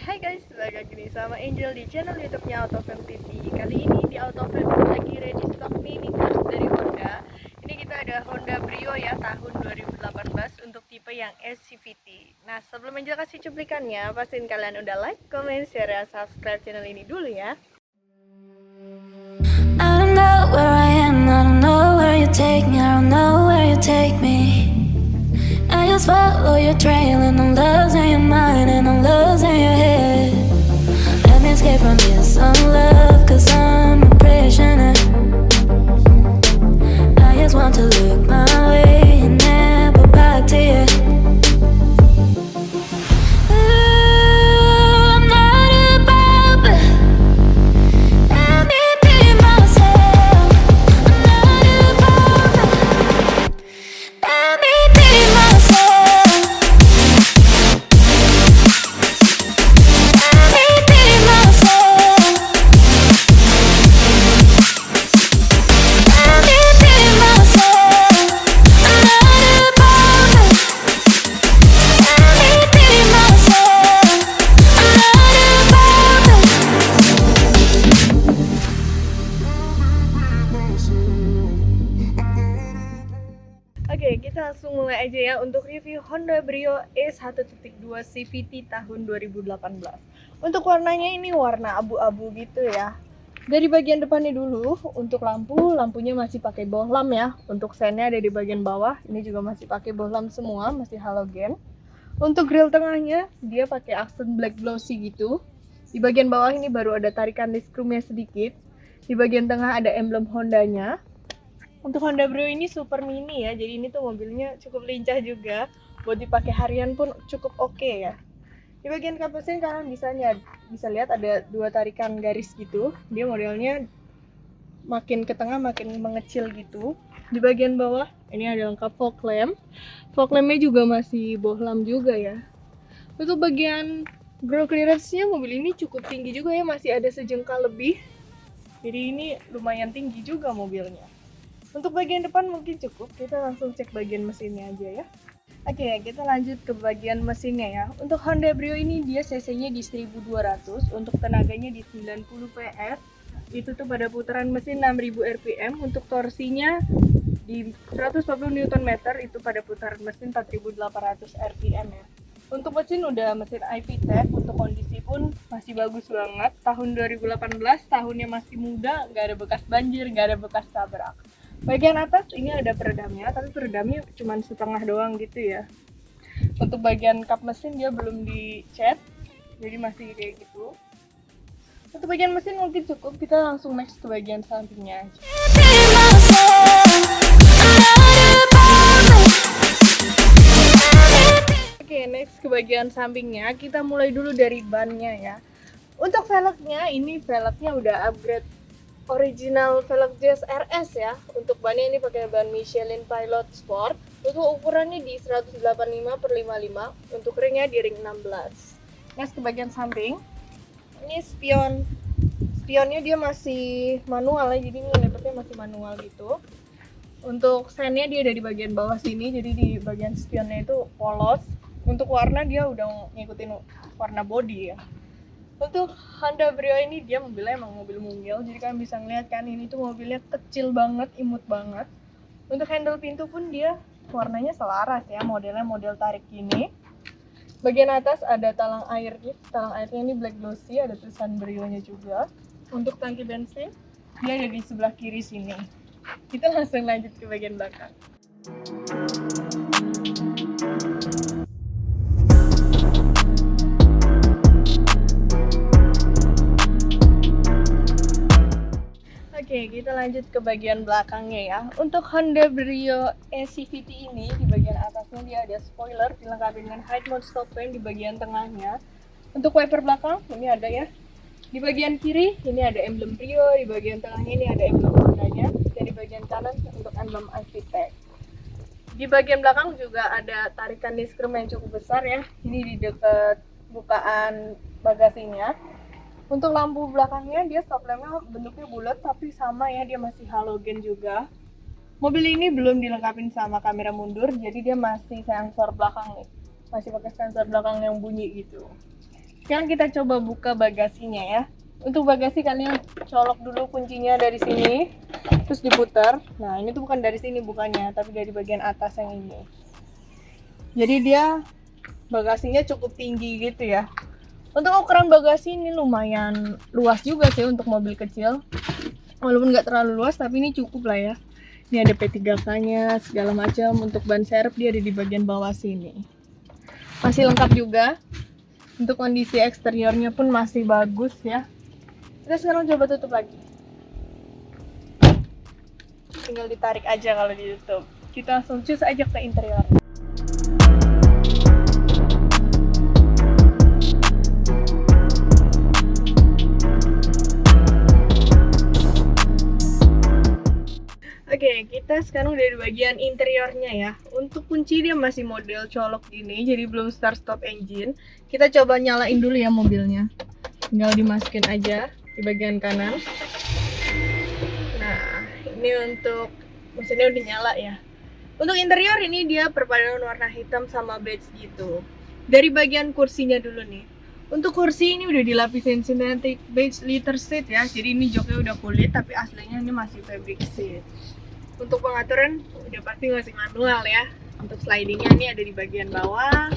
Hai guys, balik lagi nih sama Angel di channel YouTube-nya Autofam TV. Kali ini di Autofam lagi ready stock mini cars dari Honda. Ini kita ada Honda Brio ya tahun 2018 untuk tipe yang SCVT. Nah, sebelum Angel kasih cuplikannya, pastiin kalian udah like, comment, share, dan subscribe channel ini dulu ya. I don't know where I am, I don't know where you take me, I don't know where you take me. I just follow your trail and I'm losing your mind and I'm losing your head. Let me escape from this love, cause I'm a prisoner. I just want to look my way and never back to you. Ooh, I'm not above it. Let me be myself. I'm not above it. Let me be myself. Let me be myself. Let me be myself. I'm not above it. Let me be myself. I'm not above it. Oke, kita langsung mulai aja ya untuk review Honda Brio E1.2 CVT tahun 2018. Untuk warnanya ini warna abu-abu gitu ya. Dari bagian depannya dulu, untuk lampunya masih pakai bohlam ya. Untuk sennya ada di bagian bawah, ini juga masih pakai bohlam semua, masih halogen. Untuk grill tengahnya, dia pakai aksen black glossy gitu. Di bagian bawah ini baru ada tarikan disc chrome-nya sedikit. Di bagian tengah ada emblem Hondanya. Untuk Honda Brio ini super mini ya, jadi ini tuh mobilnya cukup lincah juga. Buat dipakai harian pun cukup oke ya. Di bagian kap mesin kalian bisa lihat ada dua tarikan garis gitu. Dia modelnya makin ke tengah makin mengecil gitu. Di bagian bawah ini ada lengkap fog lamp. Fog lampnya juga masih bohlam juga ya. Untuk bagian ground clearance-nya mobil ini cukup tinggi juga ya, masih ada sejengkal lebih. Jadi ini lumayan tinggi juga mobilnya. Untuk bagian depan mungkin cukup, kita langsung cek bagian mesinnya aja ya. Oke, kita lanjut ke bagian mesinnya ya. Untuk Honda Brio ini dia cc-nya di 1200, untuk tenaganya di 90 PS. Itu tuh pada putaran mesin 6000 rpm, untuk torsinya di 140 Nm, itu pada putaran mesin 4800 rpm ya. Untuk mesin udah mesin iVTEC, untuk kondisi pun masih bagus banget. Tahun 2018, tahunnya masih muda, nggak ada bekas banjir, nggak ada bekas tabrak. Bagian atas ini ada peredamnya, tapi peredamnya cuma setengah doang gitu ya. Untuk bagian kap mesin dia belum dicat, jadi masih kayak gitu. Untuk bagian mesin mungkin cukup, kita langsung next ke bagian sampingnya aja. Be myself. I'm not above it. Oke, next ke bagian sampingnya, kita mulai dulu dari bannya ya. Untuk velgnya, ini velgnya udah upgrade original velg Jazz RS ya. Untuk bannya ini pakai ban Michelin Pilot Sport. Untuk ukurannya di 185/55. Untuk ringnya di ring 16. Next ke bagian samping. Ini spionnya dia masih manual ya, jadi ini lepetnya masih manual gitu. Untuk sennya dia ada di bagian bawah sini, jadi di bagian spionnya itu polos. Untuk warna dia udah ngikutin warna body ya. Untuk Honda Brio ini dia mobilnya emang mobil mungil, jadi kalian bisa ngeliat kan ini tuh mobilnya kecil banget, imut banget. Untuk handle pintu pun dia warnanya selaras ya, modelnya model tarik gini. Bagian atas ada talang airnya ini black glossy, ada tulisan Brio-nya juga. Untuk tangki bensin dia ada di sebelah kiri sini. Kita langsung lanjut ke bagian belakang. Oke, kita lanjut ke bagian belakangnya ya. Untuk Honda Brio e-CVT ini, di bagian atasnya dia ada spoiler dilengkapi dengan high mode stop lamp di bagian tengahnya. Untuk wiper belakang ini ada ya. Di bagian kiri ini ada emblem Brio, di bagian tengahnya ini ada emblem Honda-nya, dan di bagian kanan untuk emblem iVTEC. Di bagian belakang juga ada tarikan disc chrome yang cukup besar ya. Ini di dekat bukaan bagasinya. Untuk lampu belakangnya dia stop lampnya bentuknya bulat tapi sama ya, dia masih halogen juga. Mobil ini belum dilengkapi sama kamera mundur, jadi dia masih sensor belakang nih. Masih pakai sensor belakang yang bunyi gitu. Sekarang kita coba buka bagasinya ya. Untuk bagasi kalian colok dulu kuncinya dari sini, terus diputar. Nah, ini tuh bukan dari sini bukannya, tapi dari bagian atas yang ini. Jadi dia bagasinya cukup tinggi gitu ya. Untuk ukuran bagasi ini lumayan luas juga sih untuk mobil kecil. Walaupun nggak terlalu luas, tapi ini cukup lah ya. Ini ada P3K-nya, segala macam. Untuk ban serep dia ada di bagian bawah sini. Masih lengkap juga. Untuk kondisi eksteriornya pun masih bagus ya. Kita sekarang coba tutup lagi. Tinggal ditarik aja kalau ditutup. Kita langsung cus aja ke interior. Oke, kita sekarang udah di bagian interiornya ya. Untuk kunci dia masih model colok gini, jadi belum start stop engine. Kita coba nyalain dulu ya mobilnya. Tinggal dimasukin aja di bagian kanan. Nah, ini untuk mesinnya udah nyala ya. Untuk interior ini dia perpaduan warna hitam sama beige gitu. Dari bagian kursinya dulu nih. Untuk kursi ini udah dilapisin synthetic beige leather seat ya. Jadi ini joknya udah kulit tapi aslinya ini masih fabric seat. Untuk pengaturan udah pasti masih manual ya. Untuk slidingnya ini ada di bagian bawah.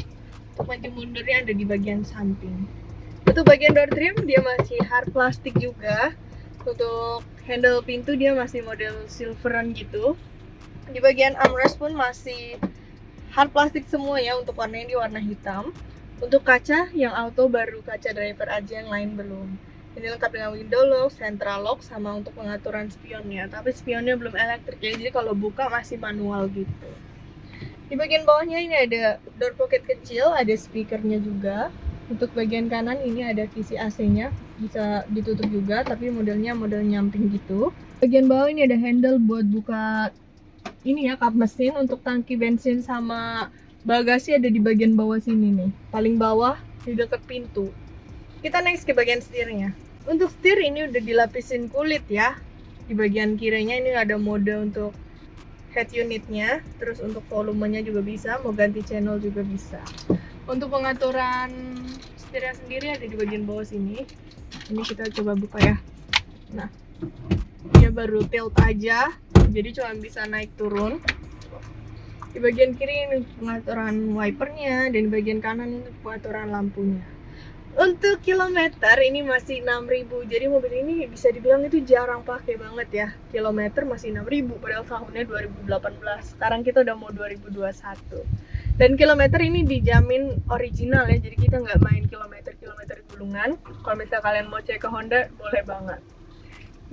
Untuk maju mundurnya ada di bagian samping. Untuk bagian door trim dia masih hard plastik juga. Untuk handle pintu dia masih model silveran gitu. Di bagian armrest pun masih hard plastik semua ya. Untuk warnanya di warna hitam. Untuk kaca yang auto baru kaca driver aja, yang lain belum. Ini lengkap dengan window lock, central lock, sama untuk pengaturan spionnya. Tapi spionnya belum elektrik ya, jadi kalau buka masih manual gitu. Di bagian bawahnya ini ada door pocket kecil, ada speakernya juga. Untuk bagian kanan ini ada kisi AC-nya, bisa ditutup juga, tapi modelnya model nyamping gitu. Bagian bawah ini ada handle buat buka ini ya, kap mesin. Untuk tangki bensin sama bagasi ada di bagian bawah sini nih, paling bawah di dekat pintu. Kita next ke bagian setirnya. Untuk setir ini udah dilapisin kulit ya. Di bagian kirinya ini ada mode untuk head unitnya, terus untuk volumenya juga bisa, mau ganti channel juga bisa. Untuk pengaturan setirnya sendiri ada di bagian bawah sini. Ini kita coba buka ya. Nah, dia baru tilt aja, jadi cuma bisa naik turun. Di bagian kiri ini pengaturan wipernya, dan di bagian kanan ini pengaturan lampunya. Untuk kilometer ini masih 6.000, jadi mobil ini bisa dibilang itu jarang pakai banget ya. Kilometer masih 6.000 padahal tahunnya 2018. Sekarang kita udah mau 2021. Dan kilometer ini dijamin original ya, jadi kita nggak main kilometer gulungan. Kalau misal kalian mau cek ke Honda, boleh banget.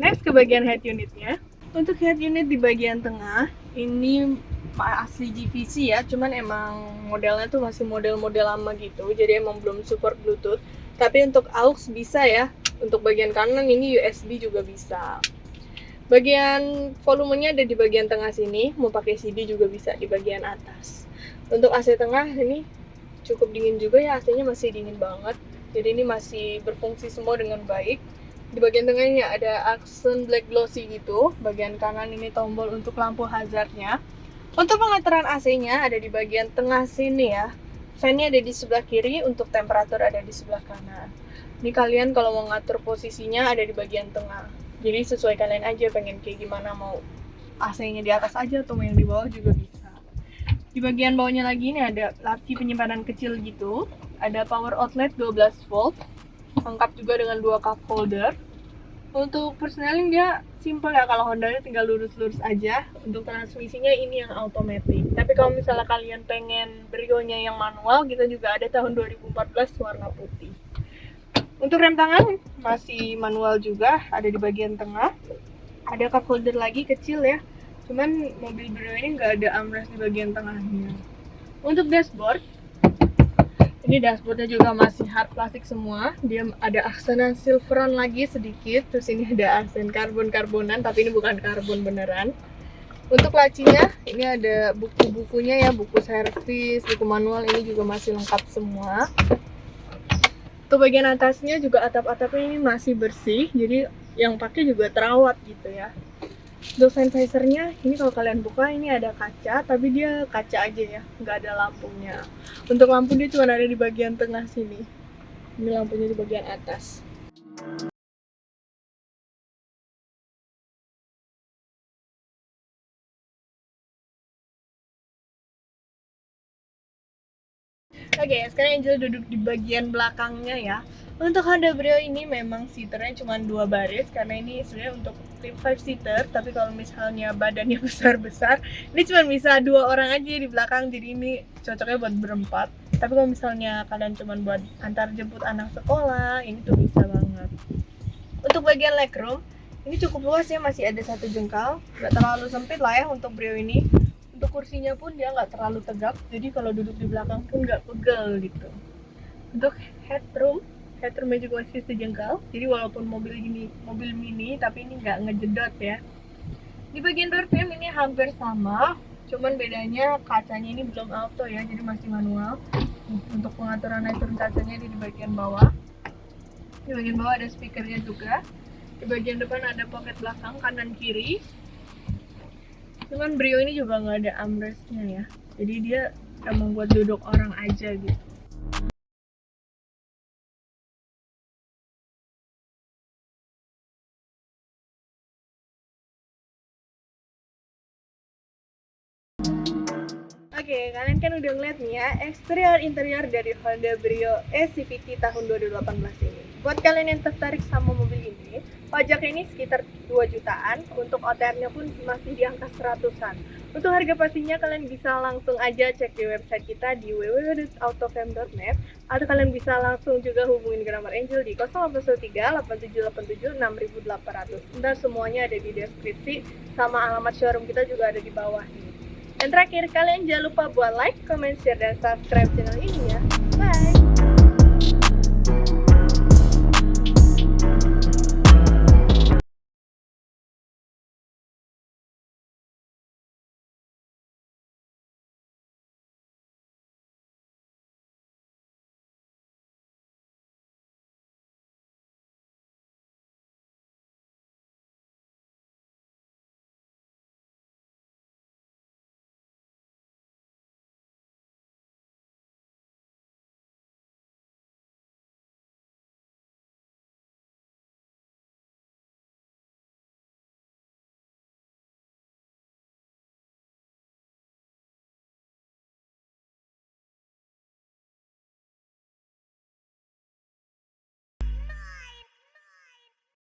Next ke bagian head unitnya. Untuk head unit di bagian tengah, ini asli GVC ya, cuman emang modelnya tuh masih model-model lama gitu, jadi emang belum support Bluetooth. Tapi untuk aux bisa ya. Untuk bagian kanan ini USB juga bisa. Bagian volumenya ada di bagian tengah sini, mau pakai CD juga bisa di bagian atas. Untuk AC tengah ini cukup dingin juga ya, AC-nya masih dingin banget. Jadi ini masih berfungsi semua dengan baik. Di bagian tengah ini ada aksen black glossy gitu. Bagian kanan ini tombol untuk lampu hazardnya. Untuk pengaturan AC-nya ada di bagian tengah sini ya. Fan-nya ada di sebelah kiri, untuk temperatur ada di sebelah kanan. Ini kalian kalau mau ngatur posisinya ada di bagian tengah. Jadi sesuai kalian aja pengen kayak gimana, mau AC-nya di atas aja atau mau yang di bawah juga bisa. Di bagian bawahnya lagi ini ada laci penyimpanan kecil gitu. Ada power outlet 12 volt. Lengkap juga dengan 2 cup holder. Untuk persneling dia simple ya, kalau Honda tinggal lurus-lurus aja. Untuk transmisinya ini yang automatic. Tapi kalau misalnya kalian pengen Brio-nya yang manual, kita juga ada tahun 2014 warna putih. Untuk rem tangan masih manual juga, ada di bagian tengah. Ada cup holder lagi kecil ya. Cuman mobil Brio ini nggak ada armrest di bagian tengahnya. Untuk dashboard, ini dashboardnya juga masih hard plastik semua. Dia ada aksenan silveran lagi sedikit. Terus ini ada aksen karbon-karbonan, tapi ini bukan karbon beneran. Untuk lacinya, ini ada buku-bukunya ya, buku servis, buku manual, ini juga masih lengkap semua. Untuk bagian atasnya juga atap-atapnya ini masih bersih, jadi yang pakai juga terawat gitu ya. Untuk sun visor-nya, ini kalau kalian buka ini ada kaca, tapi dia kaca aja ya, nggak ada lampunya. Untuk lampu dia cuma ada di bagian tengah sini. Ini lampunya di bagian atas. Oke, sekarang Angel duduk di bagian belakangnya ya. Untuk Honda Brio ini memang seaternya cuma 2 baris karena ini sebenarnya untuk 5 seater, tapi kalau misalnya badannya besar-besar, ini cuma bisa 2 orang aja di belakang, jadi ini cocoknya buat berempat. Tapi kalau misalnya kalian cuma buat antar jemput anak sekolah, ini tuh bisa banget. Untuk bagian legroom, ini cukup luas ya, masih ada 1 jengkal, nggak terlalu sempit lah ya untuk Brio ini. Untuk kursinya pun dia nggak terlalu tegap, jadi kalau duduk di belakang pun nggak pegel gitu. Untuk headroomnya juga masih sejengkal, jadi walaupun mobil mini tapi ini nggak ngejedot ya. Di bagian door frame ini hampir sama, cuman bedanya kacanya ini belum auto ya, jadi masih manual. Untuk pengaturan naik turun kacanya di bagian bawah. Di bagian bawah ada speakernya juga. Di bagian depan ada pocket belakang kanan kiri. Cuman Brio ini juga nggak ada armrestnya ya, jadi dia emang buat duduk orang aja gitu. Oke, kalian kan udah ngeliat nih ya interior dari Honda Brio e-CVT tahun 2018 ini. Buat kalian yang tertarik sama mobil ini, pajaknya ini sekitar 2 jutaan, untuk OTR-nya pun masih di angka 100-an. Untuk harga pastinya kalian bisa langsung aja cek di website kita di www.autofam.net, atau kalian bisa langsung juga hubungin ke nomor Angel di 0813 8787 6800. Ntar semuanya ada di deskripsi, sama alamat showroom kita juga ada di bawah nih. Dan terakhir, kalian jangan lupa buat like, comment, share, dan subscribe channel ini ya.